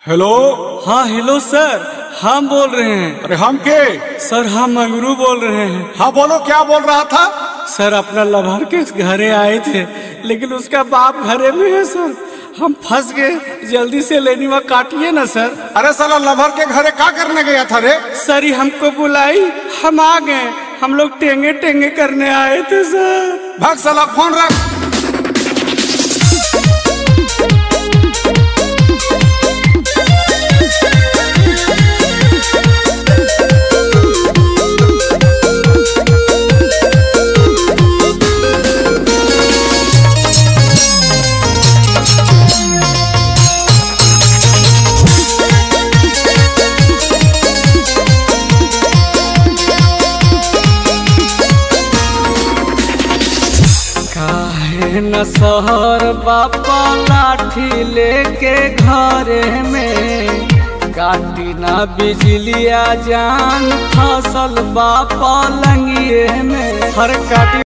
Hello. हाँ hello सर, हम बोल रहे हैं। अरे हम के? सर हम मंगरू बोल रहे हैं। हाँ बोलो, क्या बोल रहा था? सर अपना लवर के घरे आए थे, लेकिन उसका बाप घरे में है सर। हम फंस गए, जल्दी से लेनिवा काटिए ना सर। अरे साला लवर के घरे क्या करने गया था रे? सर ही हमको बुलाई, हम आ गए। हम लोग टेंगे टेंगे करने आए थे सर। भाग साला, फोन रख। न शहर बापा लाठी लेके घरे में काटी ना बिजलिया जान फसल बापा लंगिए में हर काटी।